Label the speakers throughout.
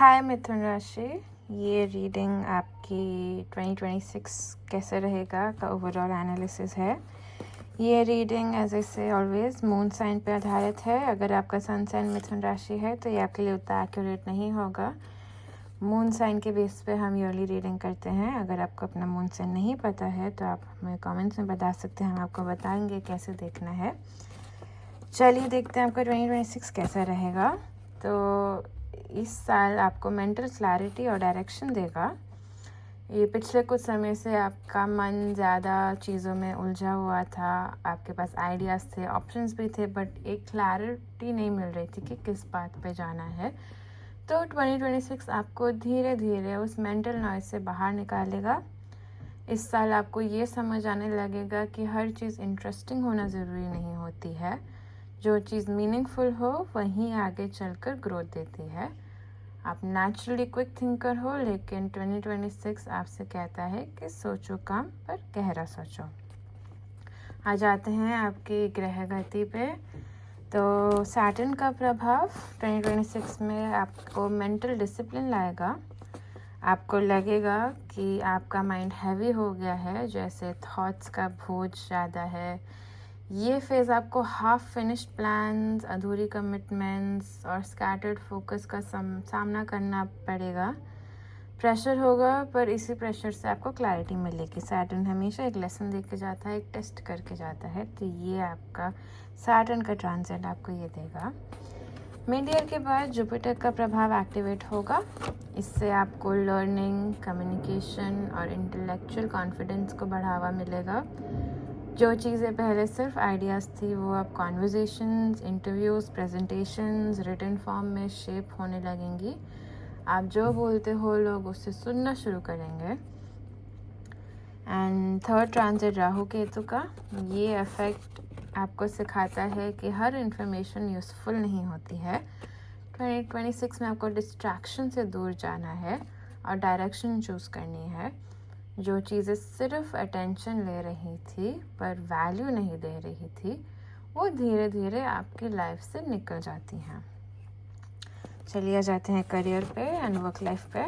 Speaker 1: हाय मिथुन राशि, ये रीडिंग आपकी 2026 कैसे रहेगा का ओवरऑल एनालिसिस है। ये रीडिंग एज आई से ऑलवेज मून साइन पे आधारित है। अगर आपका सन साइन मिथुन राशि है तो ये आपके लिए उतना एक्यूरेट नहीं होगा। मून साइन के बेस पे हम ईयरली रीडिंग करते हैं। अगर आपको अपना मून साइन नहीं पता है तो आप हमें कमेंट्स में बता सकते हैं, हम आपको बताएंगे कैसे देखना है। चलिए देखते हैं आपका 2026 कैसा रहेगा। तो इस साल आपको मेंटल क्लैरिटी और डायरेक्शन देगा। ये पिछले कुछ समय से आपका मन ज़्यादा चीज़ों में उलझा हुआ था, आपके पास आइडियाज़ थे, ऑप्शंस भी थे, बट एक क्लैरिटी नहीं मिल रही थी कि किस बात पे जाना है। तो 2026 आपको धीरे धीरे उस मेंटल नॉइज से बाहर निकालेगा। इस साल आपको ये समझ आने लगेगा कि हर चीज़ इंटरेस्टिंग होना ज़रूरी नहीं होती है। जो चीज़ मीनिंगफुल हो वहीं आगे चलकर ग्रोथ देती है। आप नेचुरली क्विक थिंकर हो, लेकिन 2026 आपसे कहता है कि सोचो काम पर गहरा सोचो। आ जाते हैं आपकी ग्रह गति पे। तो सैटर्न का प्रभाव 2026 में आपको मेंटल डिसिप्लिन लाएगा। आपको लगेगा कि आपका माइंड हैवी हो गया है, जैसे थॉट्स का बोझ ज़्यादा है। ये फेज़ आपको हाफ फिनिश्ड प्लान्स, अधूरी कमिटमेंट्स और स्कैटर्ड फोकस का सामना करना पड़ेगा। प्रेशर होगा, पर इसी प्रेशर से आपको क्लैरिटी मिलेगी। सैटर्न हमेशा एक लेसन दे के जाता है, एक टेस्ट करके जाता है। तो ये आपका सैटर्न का ट्रांजिट आपको ये देगा। मिड ईयर के बाद जुपिटर का प्रभाव एक्टिवेट होगा। इससे आपको लर्निंग, कम्युनिकेशन और इंटेलेक्चुअल कॉन्फिडेंस को बढ़ावा मिलेगा। जो चीज़ें पहले सिर्फ आइडियाज़ थी वो अब conversations, interviews, presentations, written form में शेप होने लगेंगी। आप जो बोलते हो लोग उससे सुनना शुरू करेंगे। And third transit Rahu Ketu का, ये इफेक्ट आपको सिखाता है कि हर इन्फॉर्मेशन यूज़फुल नहीं होती है। 2026 में आपको डिस्ट्रैक्शन से दूर जाना है और डायरेक्शन चूज़ करनी है। जो चीज़ें सिर्फ अटेंशन ले रही थी पर वैल्यू नहीं दे रही थी, वो धीरे धीरे आपकी लाइफ से निकल जाती हैं। चलिए आ जाते हैं करियर पे एंड वर्क लाइफ पे।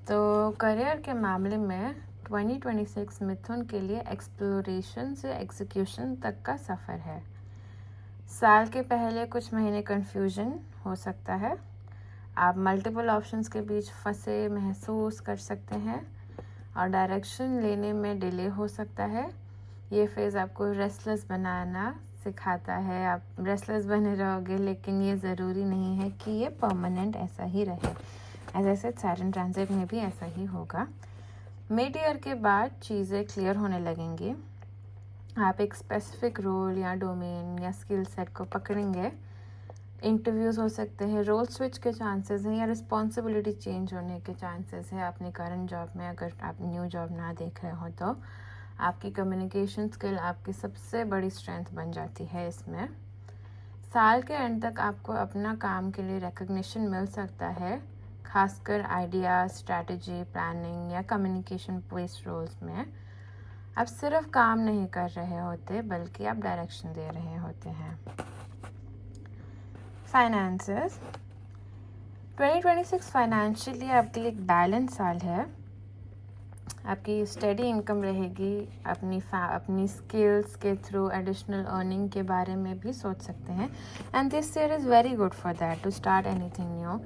Speaker 1: तो करियर के मामले में 2026 मिथुन के लिए एक्सप्लोरेशन से एग्जीक्यूशन तक का सफ़र है। साल के पहले कुछ महीने कन्फ्यूजन हो सकता है। आप मल्टीपल ऑप्शंस के बीच फंसे महसूस कर सकते हैं और डायरेक्शन लेने में डिले हो सकता है। ये फेज़ आपको रेस्टलेस बनाना सिखाता है। आप रेस्टलेस बने रहोगे, लेकिन ये ज़रूरी नहीं है कि ये परमानेंट ऐसा ही रहे। एज ऐसे सैटर्न ट्रांजिट में भी ऐसा ही होगा। मिड ईयर के बाद चीज़ें क्लियर होने लगेंगी। आप एक स्पेसिफिक रोल या डोमेन या स्किल सेट को पकड़ेंगे। इंटरव्यूज़ हो सकते हैं, रोल स्विच के चांसेस हैं या रिस्पॉन्सिबिलिटी चेंज होने के चांसेस है अपनी करंट जॉब में। अगर आप न्यू जॉब ना देख रहे हो तो आपकी कम्युनिकेशन स्किल आपकी सबसे बड़ी स्ट्रेंथ बन जाती है इसमें। साल के एंड तक आपको अपना काम के लिए रिकग्निशन मिल सकता है, खासकर आइडिया, स्ट्रैटेजी, प्लानिंग या कम्युनिकेशन बेस्ड रोल्स में। आप सिर्फ काम नहीं कर रहे होते, बल्कि आप डायरेक्शन दे रहे होते हैं। फाइनेंसेस 2026 फाइनेंशियली आपके लिए एक बैलेंस साल है। आपकी स्टडी इनकम रहेगी। अपनी स्किल्स के थ्रू एडिशनल अर्निंग के बारे में भी सोच सकते हैं। And this year is very good for that to start anything new.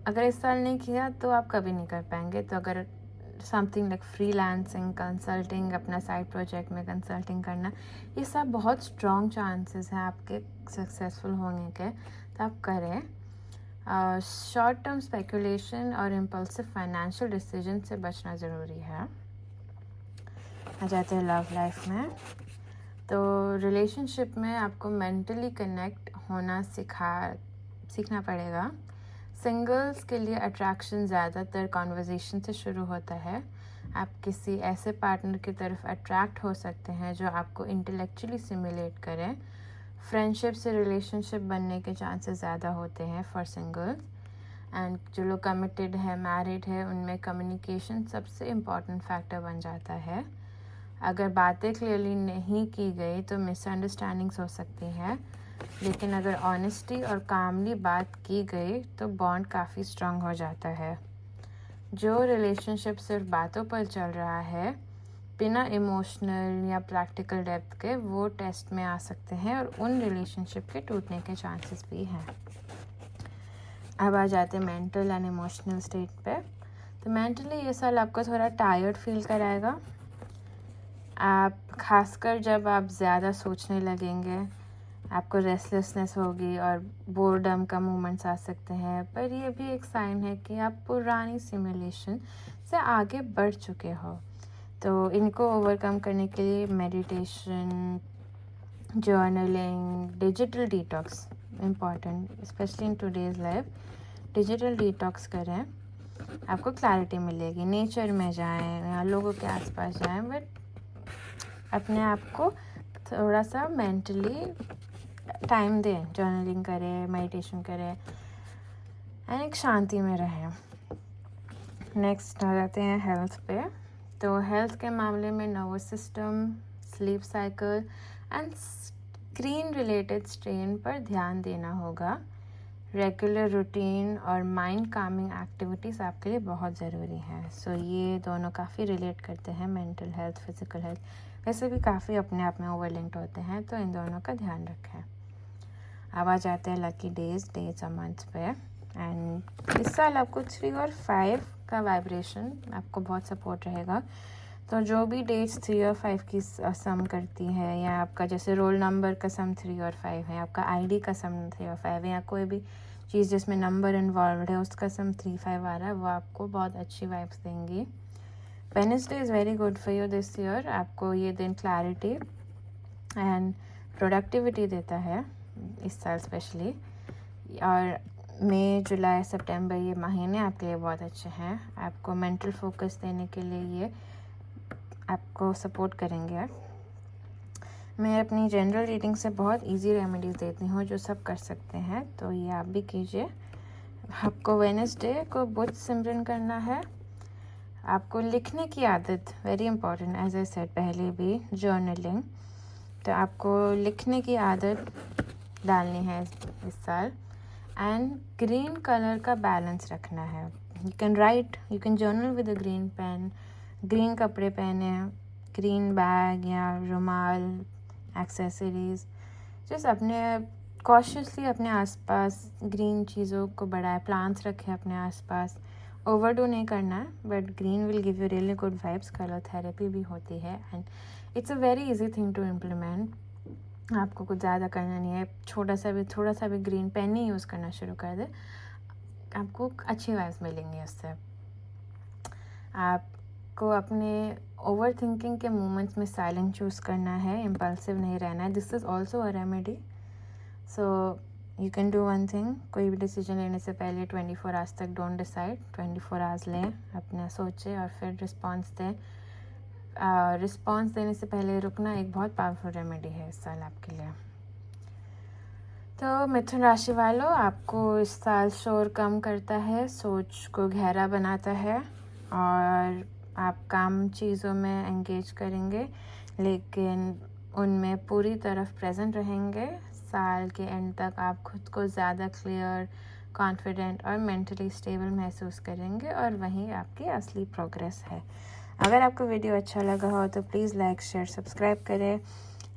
Speaker 1: अगर इस साल नहीं किया तो आप कभी नहीं कर पाएंगे। तो अगर समथिंग लाइक फ्रीलांसिंग, कंसल्टिंग, अपना साइड प्रोजेक्ट में कंसल्टिंग करना, ये सब बहुत स्ट्रॉन्ग चांसेस हैं आपके सक्सेसफुल होने के, तो आप करें। शॉर्ट टर्म स्पेकुलेशन और इम्पल्सिव फाइनेंशियल डिसीजन से बचना ज़रूरी है। आ जाते हैं लव लाइफ में। तो रिलेशनशिप में आपको मेंटली कनेक्ट होना सीखना पड़ेगा। सिंगल्स के लिए अट्रैक्शन ज़्यादातर कॉन्वर्जेशन से शुरू होता है। आप किसी ऐसे पार्टनर की तरफ अट्रैक्ट हो सकते हैं जो आपको इंटेलेक्चुअली सिमुलेट करें। फ्रेंडशिप से रिलेशनशिप बनने के चांसेस ज़्यादा होते हैं फॉर सिंगल्स। एंड जो लोग कमिटेड है, मैरिड है, उनमें कम्युनिकेशन सबसे इम्पॉर्टेंट फैक्टर बन जाता है। अगर बातें क्लियरली नहीं की गई तो मिसअंडरस्टैंडिंग्स हो सकती हैं। लेकिन अगर ऑनेस्टी और कामली बात की गई तो बॉन्ड काफ़ी स्ट्रांग हो जाता है। जो रिलेशनशिप सिर्फ बातों पर चल रहा है बिना इमोशनल या प्रैक्टिकल डेप्थ के, वो टेस्ट में आ सकते हैं और उन रिलेशनशिप के टूटने के चांसेस भी हैं। अब आ जाते हैं मेंटल एंड इमोशनल स्टेट पे। तो मेंटली ये साल आपको थोड़ा टायर्ड फील कराएगा। आप खासकर जब आप ज़्यादा सोचने लगेंगे, आपको रेस्टलेसनेस होगी और बोर्डम का मोमेंट्स आ सकते हैं। पर ये भी एक साइन है कि आप पुरानी सिमुलेशन से आगे बढ़ चुके हो। तो इनको ओवरकम करने के लिए meditation, journaling, digital detox important, specially in today's life. Digital detox करें, आपको क्लैरिटी मिलेगी। नेचर में जाएं या लोगों के आसपास जाएं, बट अपने आप को थोड़ा सा मेंटली टाइम दें। जर्नलिंग करें, मेडिटेशन करें एंड एक शांति में रहें। नेक्स्ट आ जाते हैं हेल्थ पे। तो हेल्थ के मामले में nervous system, sleep cycle and screen related strain पर ध्यान देना होगा। रेगुलर रूटीन और माइंड कामिंग एक्टिविटीज़ आपके लिए बहुत ज़रूरी हैं। सो ये दोनों काफ़ी रिलेट करते हैं, मेंटल हेल्थ, फिज़िकल हेल्थ। वैसे भी काफ़ी अपने आप में ओवरलिंक्ड होते हैं, तो इन दोनों का ध्यान रखें। अब आ जाते हैं लकी डेज और मंथ्स पे। एंड इस साल आपको 3 और 5 का वाइब्रेशन आपको बहुत सपोर्ट रहेगा। तो जो भी डेट्स 3 और 5 की सम करती है, या आपका जैसे रोल नंबर का सम 3 और 5 है, आपका आईडी का सम 3 और 5 है, या कोई भी चीज़ जिसमें नंबर इन्वॉल्व है उसका सम 3-5 आ रहा है, वो आपको बहुत अच्छी वाइब्स देंगी। Wednesday is very good for you this year. आपको ये दिन क्लैरिटी एंड प्रोडक्टिविटी देता है इस साल स्पेशली। और मई, जुलाई, सितंबर ये महीने आपके लिए बहुत अच्छे हैं। आपको मेंटल फोकस देने के लिए ये आपको सपोर्ट करेंगे। मैं अपनी जनरल रीडिंग से बहुत इजी रेमेडीज़ देती हूँ जो सब कर सकते हैं, तो ये आप भी कीजिए। आपको वेडनेसडे को बुध सिमरन करना है। आपको लिखने की आदत very important, as I said पहले भी, जर्नलिंग। तो आपको लिखने की आदत डालनी है इस साल। एंड ग्रीन कलर का बैलेंस रखना है। You can write, you can journal with a green pen. Green कपड़े पहने, ग्रीन बैग या रुमाल, एक्सेसरीज, जस्ट अपने कॉशियसली अपने आसपास ग्रीन चीज़ों को बढ़ाए, प्लांट्स रखें अपने आसपास। ओवरडू नहीं करना है, but green will give you really good vibes. Colour therapy भी होती है and it's a very easy thing to implement. आपको कुछ ज़्यादा करना नहीं है, थोड़ा सा भी ग्रीन पेन ही यूज़ करना शुरू कर दे, आपको अच्छी वाइब्स मिलेंगी उससे। आपको अपने ओवर थिंकिंग के मोमेंट्स में साइलेंट चूज़ करना है, इम्पल्सिव नहीं रहना है। This is also a remedy. So you can do one thing, कोई भी डिसीजन लेने से पहले 24 आवर्स तक डोंट डिसाइड, 24 आवर्स लें, अपना सोचें और फिर रिस्पॉन्स दें। रिस्पॉन्स देने से पहले रुकना एक बहुत पावरफुल रेमेडी है इस साल आपके लिए। तो मिथुन राशि वालों, आपको इस साल शोर कम करता है, सोच को गहरा बनाता है और आप काम चीज़ों में एंगेज करेंगे, लेकिन उनमें पूरी तरफ प्रेजेंट रहेंगे। साल के एंड तक आप खुद को ज़्यादा क्लियर, कॉन्फिडेंट और मेंटली स्टेबल महसूस करेंगे और वहीं आपकी असली प्रोग्रेस है। अगर आपको वीडियो अच्छा लगा हो तो प्लीज़ लाइक, शेयर, सब्सक्राइब करें।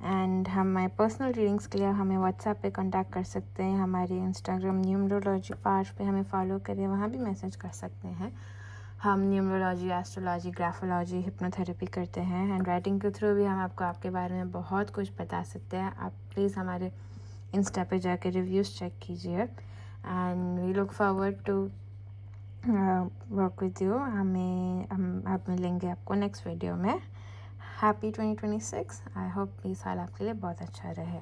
Speaker 1: एंड हमारे पर्सनल रीडिंग्स के लिए हमें व्हाट्सएप पे कांटेक्ट कर सकते हैं। हमारे इंस्टाग्राम न्यूमरोलॉजी पार्ट पे हमें फॉलो करें, वहाँ भी मैसेज कर सकते हैं। हम न्यूमरोलॉजी, एस्ट्रोलॉजी, ग्राफोलॉजी, हिप्नोथेरेपी करते हैं। हैंड राइटिंग के थ्रू भी हम आपको आपके बारे में बहुत कुछ बता सकते हैं। आप प्लीज़ हमारे इंस्टा पे जाके रिव्यूज़ चेक कीजिए and we look forward to work with you. आप मिलेंगे आपको नेक्स्ट वीडियो में। हैप्पी 2026। आई होप ये साल आपके लिए बहुत अच्छा रहे।